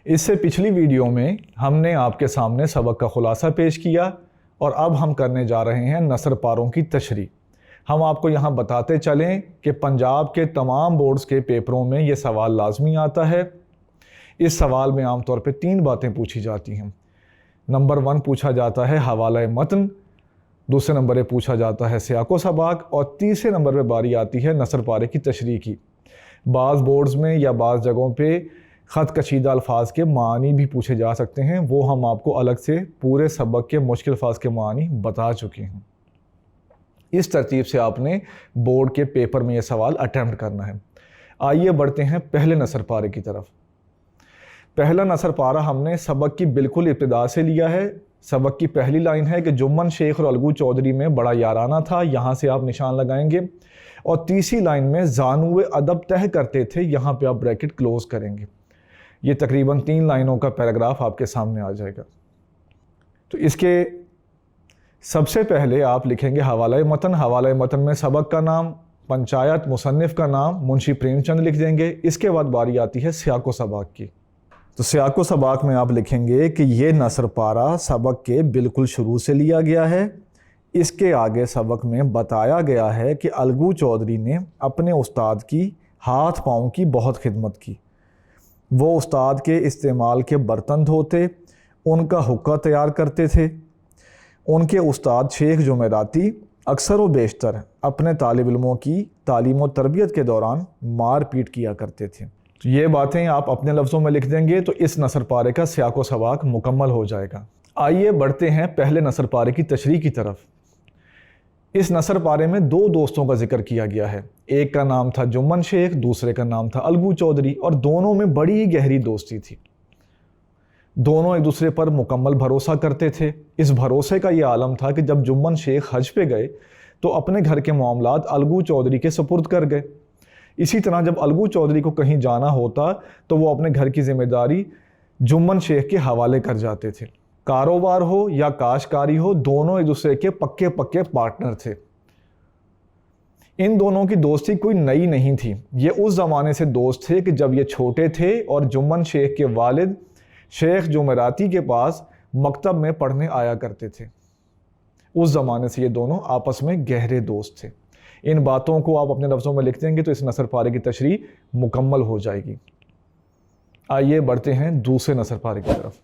اس سے پچھلی ویڈیو میں ہم نے آپ کے سامنے سبق کا خلاصہ پیش کیا اور اب ہم کرنے جا رہے ہیں نثر پاروں کی تشریح۔ ہم آپ کو یہاں بتاتے چلیں کہ پنجاب کے تمام بورڈز کے پیپروں میں یہ سوال لازمی آتا ہے۔ اس سوال میں عام طور پہ 3 باتیں پوچھی جاتی ہیں۔ نمبر 1 پوچھا جاتا ہے حوالہ متن، دوسرے نمبر پہ پوچھا جاتا ہے سیاق و سباق، اور تیسرے نمبر پہ باری آتی ہے نثر پارے کی تشریح کی۔ بعض بورڈز میں یا بعض جگہوں پہ خط کشیدہ الفاظ کے معنی بھی پوچھے جا سکتے ہیں، وہ ہم آپ کو الگ سے پورے سبق کے مشکل الفاظ کے معنی بتا چکے ہیں۔ اس ترتیب سے آپ نے بورڈ کے پیپر میں یہ سوال اٹیمپٹ کرنا ہے۔ آئیے بڑھتے ہیں پہلے نثر پارے کی طرف۔ پہلا نثر پارہ ہم نے سبق کی بالکل ابتدا سے لیا ہے۔ سبق کی پہلی لائن ہے کہ جمن شیخ اور الگو چودھری میں بڑا یارانہ تھا، یہاں سے آپ نشان لگائیں گے، اور تیسری لائن میں زانوِ ادب تہ کرتے تھے، یہاں پہ آپ بریکٹ کلوز کریں گے۔ یہ تقریباً 3 لائنوں کا پیراگراف آپ کے سامنے آ جائے گا۔ تو اس کے سب سے پہلے آپ لکھیں گے حوالہ متن۔ حوالہ متن میں سبق کا نام، پنچایت، مصنف کا نام، منشی پریم چند لکھ دیں گے۔ اس کے بعد باری آتی ہے سیاق و سباق کی۔ تو سیاق و سباق میں آپ لکھیں گے کہ یہ نثر پارہ سبق کے بالکل شروع سے لیا گیا ہے۔ اس کے آگے سبق میں بتایا گیا ہے کہ الگو چودھری نے اپنے استاد کی ہاتھ پاؤں کی بہت خدمت کی۔ وہ استاد کے استعمال کے برتن دھوتے، ان کا حقہ تیار کرتے تھے۔ ان کے استاد شیخ جمعراتی اکثر و بیشتر اپنے طالب علموں کی تعلیم و تربیت کے دوران مار پیٹ کیا کرتے تھے۔ تو یہ باتیں آپ اپنے لفظوں میں لکھ دیں گے تو اس نثر پارے کا سیاق و سباق مکمل ہو جائے گا۔ آئیے بڑھتے ہیں پہلے نثر پارے کی تشریح کی طرف۔ اس نثر پارے میں 2 دوستوں کا ذکر کیا گیا ہے۔ ایک کا نام تھا جمن شیخ، دوسرے کا نام تھا الگو چودھری، اور دونوں میں بڑی گہری دوستی تھی۔ دونوں ایک دوسرے پر مکمل بھروسہ کرتے تھے۔ اس بھروسے کا یہ عالم تھا کہ جب جمن شیخ حج پہ گئے تو اپنے گھر کے معاملات الگو چودھری کے سپرد کر گئے۔ اسی طرح جب الگو چودھری کو کہیں جانا ہوتا تو وہ اپنے گھر کی ذمہ داری جمن شیخ کے حوالے کر جاتے تھے۔ کاروبار ہو یا کاشتکاری ہو، دونوں ایک دوسرے کے پکے پارٹنر تھے۔ ان دونوں کی دوستی کوئی نئی نہیں تھی، یہ اس زمانے سے دوست تھے کہ جب یہ چھوٹے تھے اور جمن شیخ کے والد شیخ جمعراتی کے پاس مکتب میں پڑھنے آیا کرتے تھے۔ اس زمانے سے یہ دونوں آپس میں گہرے دوست تھے۔ ان باتوں کو آپ اپنے لفظوں میں لکھ دیں گے تو اس نثر پارے کی تشریح مکمل ہو جائے گی۔ آئیے بڑھتے ہیں دوسرے نثر پارے کی طرف۔